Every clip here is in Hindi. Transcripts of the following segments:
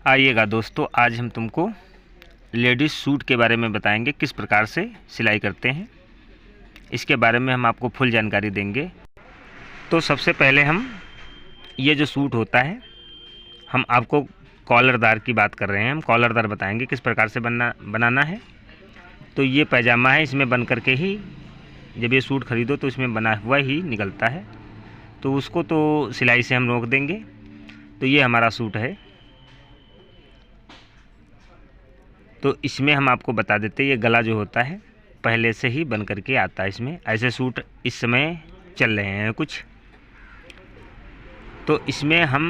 आइएगा दोस्तों, आज हम तुमको लेडीज़ सूट के बारे में बताएंगे किस प्रकार से सिलाई करते हैं। इसके बारे में हम आपको फुल जानकारी देंगे। तो सबसे पहले हम ये जो सूट होता है, हम आपको कॉलरदार की बात कर रहे हैं। हम कॉलरदार बताएंगे किस प्रकार से बनाना है। तो ये पैजामा है, इसमें बन करके ही जब ये सूट ख़रीदो तो इसमें बना हुआ ही निकलता है, तो उसको तो सिलाई से हम रोक देंगे। तो ये हमारा सूट है। तो इसमें हम आपको बता देते हैं, ये गला जो होता है पहले से ही बन करके आता है। इसमें ऐसे सूट इस समय चल रहे हैं कुछ। तो इसमें हम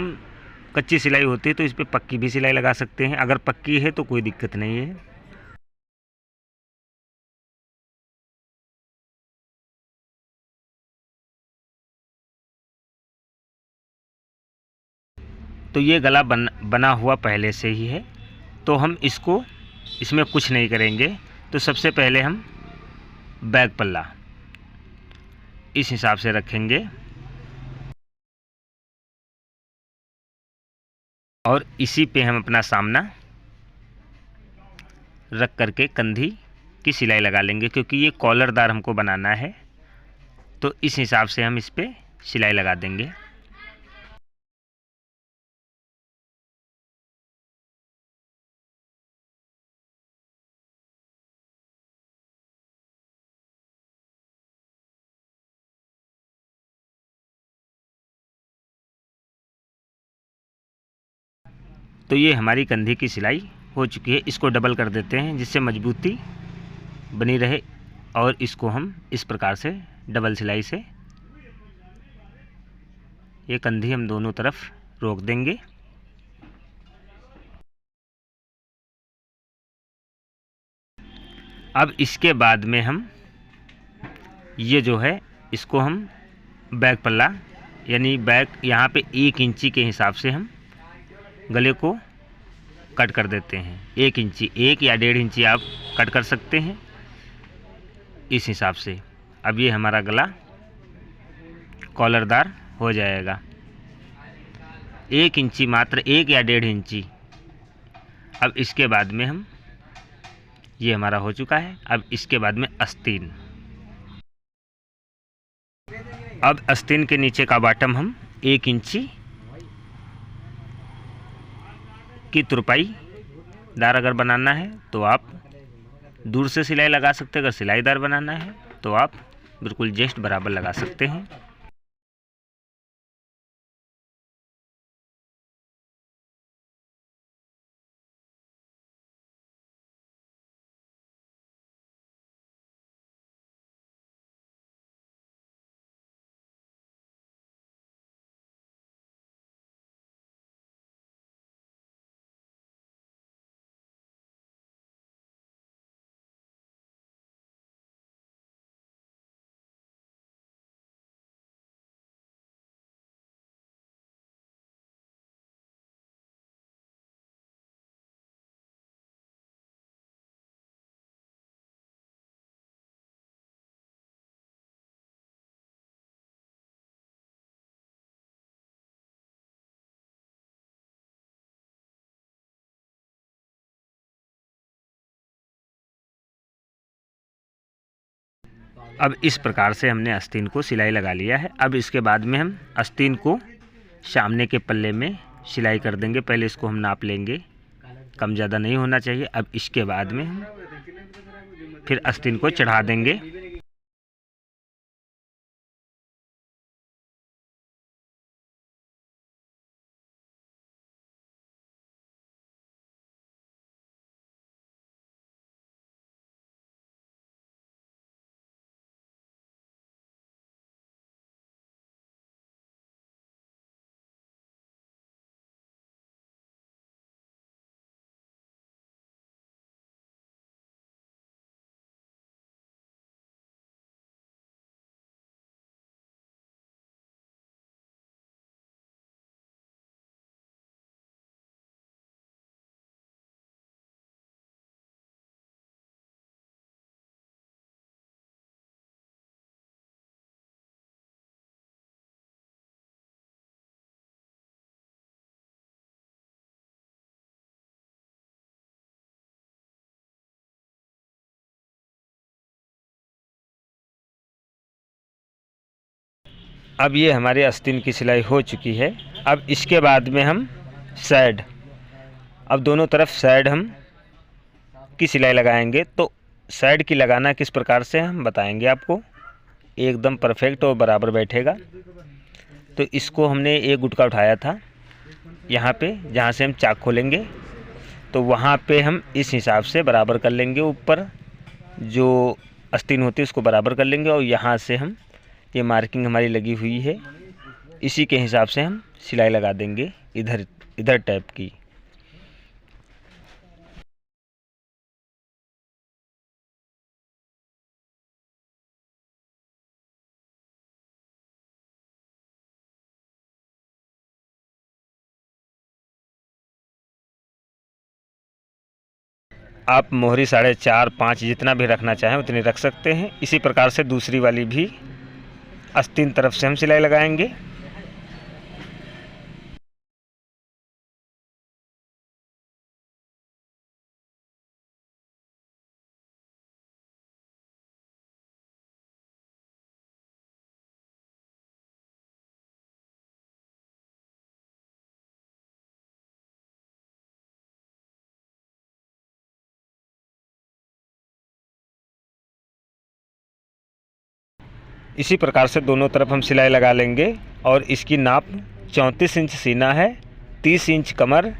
कच्ची सिलाई होती है तो इस पर पक्की भी सिलाई लगा सकते हैं। अगर पक्की है तो कोई दिक्कत नहीं है। तो ये गला बना हुआ पहले से ही है, तो हम इसमें कुछ नहीं करेंगे। तो सबसे पहले हम बैक पल्ला इस हिसाब से रखेंगे और इसी पे हम अपना सामना रख करके कंधी की सिलाई लगा लेंगे, क्योंकि ये कॉलरदार हमको बनाना है। तो इस हिसाब से हम इस पे सिलाई लगा देंगे। तो ये हमारी कंधे की सिलाई हो चुकी है। इसको डबल कर देते हैं जिससे मजबूती बनी रहे, और इसको हम इस प्रकार से डबल सिलाई से ये कंधी हम दोनों तरफ रोक देंगे। अब इसके बाद में हम ये जो है इसको हम बैक पल्ला यानी बैक यहाँ पे 1 इंची के हिसाब से हम गले को कट कर देते हैं। 1 इंची, 1 या 1.5 इंची आप कट कर सकते हैं इस हिसाब से। अब ये हमारा गला कॉलरदार हो जाएगा। 1 इंची, मात्र 1 या 1.5 इंची। अब इसके बाद में हम ये हमारा हो चुका है। अब इसके बाद में आस्तीन। अब आस्तीन के नीचे का बॉटम हम 1 इंची की तुरपाई दार अगर बनाना है तो आप दूर से सिलाई लगा सकते हैं। अगर सिलाईदार बनाना है तो आप बिल्कुल जस्ट बराबर लगा सकते हैं। अब इस प्रकार से हमने आस्तीन को सिलाई लगा लिया है। अब इसके बाद में हम आस्तीन को सामने के पल्ले में सिलाई कर देंगे। पहले इसको हम नाप लेंगे, कम ज़्यादा नहीं होना चाहिए। अब इसके बाद में हम फिर आस्तीन को चढ़ा देंगे। अब ये हमारी आस्तीन की सिलाई हो चुकी है। अब इसके बाद में हम साइड, अब दोनों तरफ साइड हम की सिलाई लगाएंगे। तो साइड की लगाना किस प्रकार से हम बताएंगे आपको, एकदम परफेक्ट और बराबर बैठेगा। तो इसको हमने एक गुटका उठाया था यहाँ पे, जहाँ से हम चाक खोलेंगे, तो वहाँ पे हम इस हिसाब से बराबर कर लेंगे। ऊपर जो आस्तीन होती है उसको बराबर कर लेंगे, और यहाँ से हम ये मार्किंग हमारी लगी हुई है, इसी के हिसाब से हम सिलाई लगा देंगे इधर इधर टाइप की। आप मोहरी 4.5 5 जितना भी रखना चाहें उतनी रख सकते हैं। इसी प्रकार से दूसरी वाली भी आस्तीन तरफ से हम सिलाई लगाएंगे। इसी प्रकार से दोनों तरफ हम सिलाई लगा लेंगे। और इसकी नाप 34 इंच सीना है, 30 इंच कमर,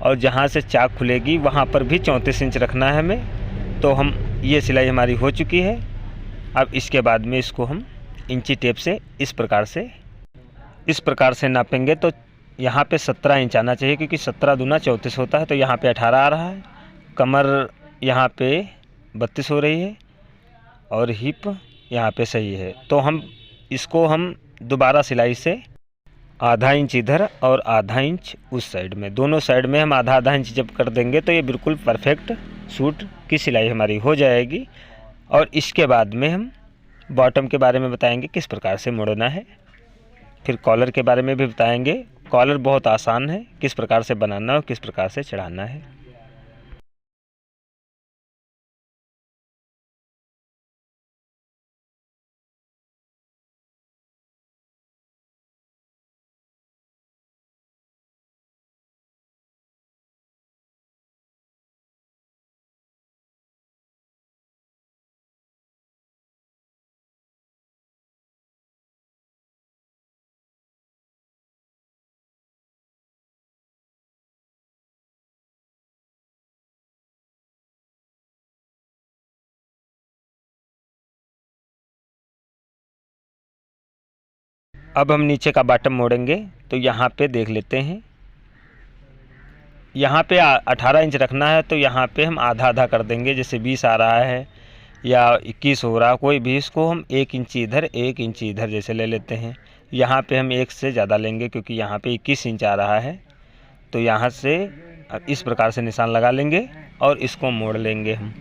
और जहाँ से चाक खुलेगी वहाँ पर भी 34 इंच रखना है हमें। तो हम ये सिलाई हमारी हो चुकी है। अब इसके बाद में इसको हम इंची टेप से इस प्रकार से नापेंगे। तो यहाँ पे 17 इंच आना चाहिए, क्योंकि 17 दूना 34 होता है। तो यहाँ पे 18 आ रहा है, कमर यहाँ पे 32 हो रही है, और हिप यहाँ पे सही है। तो हम दोबारा सिलाई से आधा इंच इधर और आधा इंच उस साइड में, दोनों साइड में हम आधा आधा इंच जब कर देंगे तो ये बिल्कुल परफेक्ट सूट की सिलाई हमारी हो जाएगी। और इसके बाद में हम बॉटम के बारे में बताएंगे किस प्रकार से मोड़ना है। फिर कॉलर के बारे में भी बताएंगे। कॉलर बहुत आसान है, किस प्रकार से बनाना और किस प्रकार से चढ़ाना है। अब हम नीचे का बॉटम मोड़ेंगे। तो यहाँ पे देख लेते हैं, यहाँ पे 18 इंच रखना है, तो यहाँ पे हम आधा आधा कर देंगे। जैसे 20 आ रहा है या 21 हो रहा, कोई भी, इसको हम 1 इंची इधर 1 इंची इधर जैसे ले लेते हैं। यहाँ पे हम 1 से ज़्यादा लेंगे, क्योंकि यहाँ पे 21 इंच आ रहा है। तो यहाँ से इस प्रकार से निशान लगा लेंगे और इसको मोड़ लेंगे हम।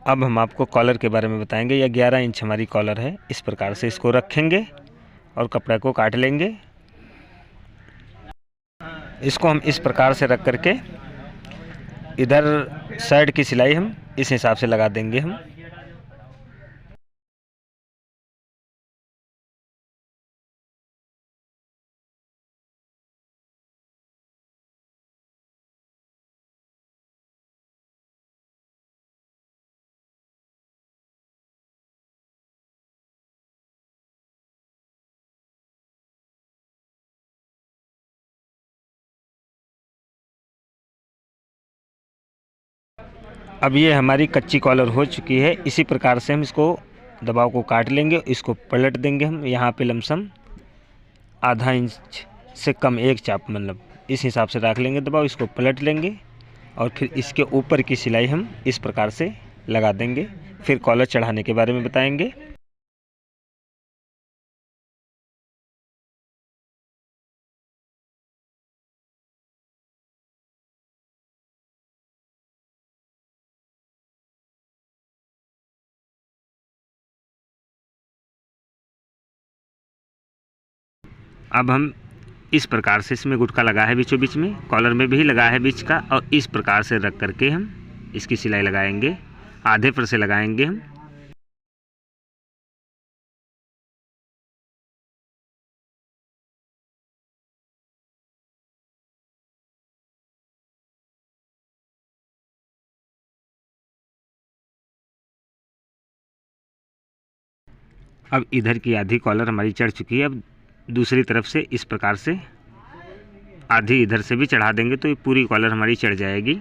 अब हम आपको कॉलर के बारे में बताएंगे। यह 11 इंच हमारी कॉलर है। इस प्रकार से इसको रखेंगे और कपड़े को काट लेंगे। इसको हम इस प्रकार से रख करके इधर साइड की सिलाई हम इस हिसाब से लगा देंगे हम। अब ये हमारी कच्ची कॉलर हो चुकी है। इसी प्रकार से हम इसको दबाव को काट लेंगे, इसको पलट देंगे हम। यहाँ पे लमसम आधा इंच से कम, एक चाप मतलब इस हिसाब से रख लेंगे दबाव। इसको पलट लेंगे और फिर इसके ऊपर की सिलाई हम इस प्रकार से लगा देंगे। फिर कॉलर चढ़ाने के बारे में बताएंगे। अब हम इस प्रकार से, इसमें गुटका लगा है बीचों बीच में, कॉलर में भी लगा है बीच का, और इस प्रकार से रख करके हम इसकी सिलाई लगाएंगे। आधे पर से लगाएंगे हम। अब इधर की आधी कॉलर हमारी चढ़ चुकी है। अब दूसरी तरफ से इस प्रकार से आधी इधर से भी चढ़ा देंगे तो ये पूरी कॉलर हमारी चढ़ जाएगी।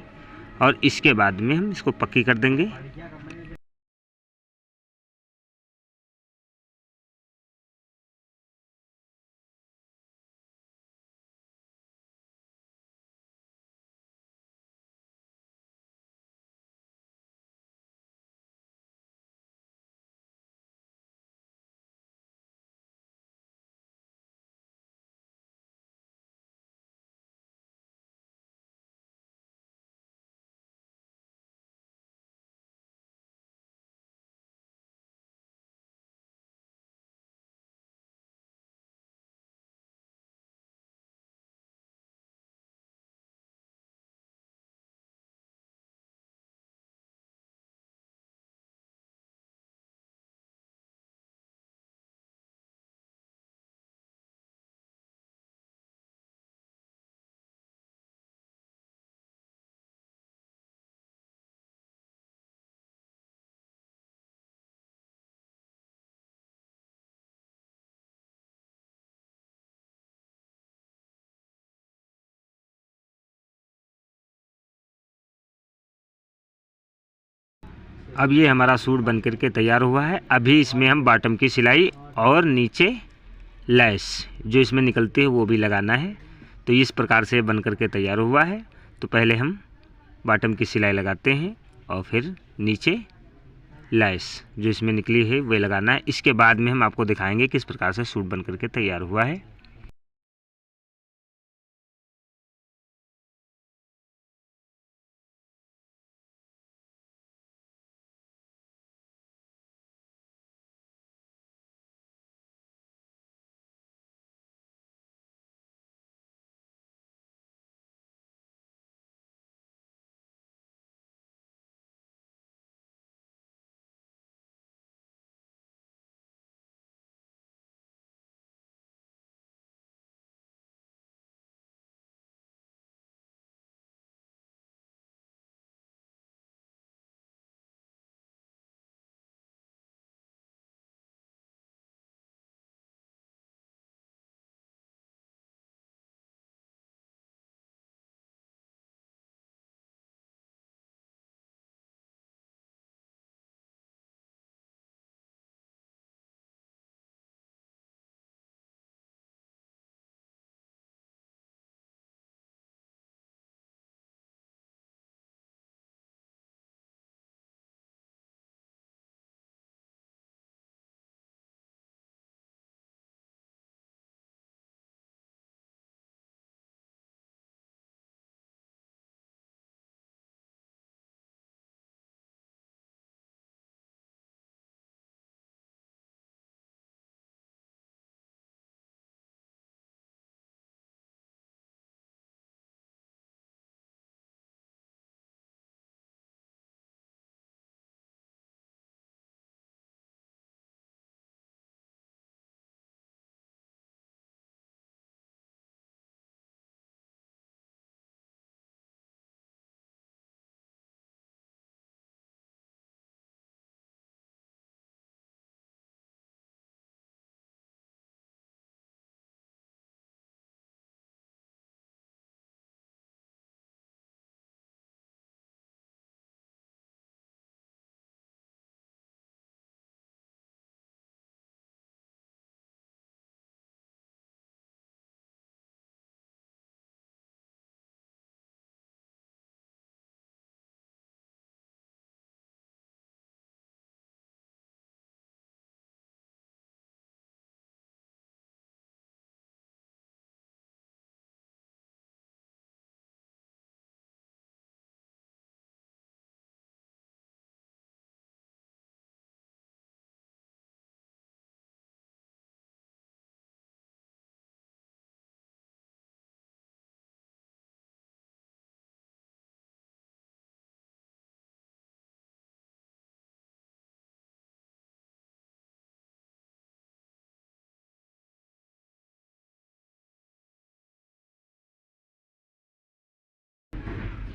और इसके बाद में हम इसको पक्की कर देंगे। अब ये हमारा सूट बन करके तैयार हुआ है। अभी इसमें हम बॉटम की सिलाई और नीचे लैस जो इसमें निकलती है वो भी लगाना है। तो इस प्रकार से बन करके तैयार हुआ है। तो पहले हम बॉटम की सिलाई लगाते हैं और फिर नीचे लैस जो इसमें निकली है वो लगाना है। इसके बाद में हम आपको दिखाएंगे किस प्रकार से सूट बन करके तैयार हुआ है।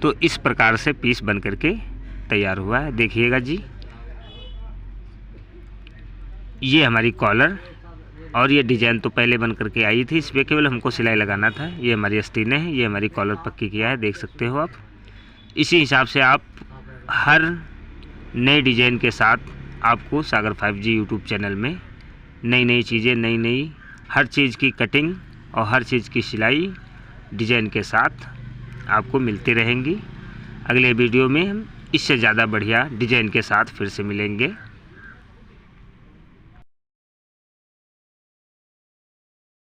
तो इस प्रकार से पीस बन करके तैयार हुआ है। देखिएगा जी, ये हमारी कॉलर और ये डिज़ाइन तो पहले बन करके आई थी, इस पर केवल हमको सिलाई लगाना था। ये हमारी आस्तीनें हैं, ये हमारी कॉलर पक्की किया है, देख सकते हो आप। इसी हिसाब से आप हर नए डिज़ाइन के साथ आपको सागर 5G यूट्यूब चैनल में नई नई चीज़ें, नई नई हर चीज़ की कटिंग और हर चीज़ की सिलाई डिज़ाइन के साथ आपको मिलती रहेंगी। अगले वीडियो में हम इससे ज़्यादा बढ़िया डिज़ाइन के साथ फिर से मिलेंगे।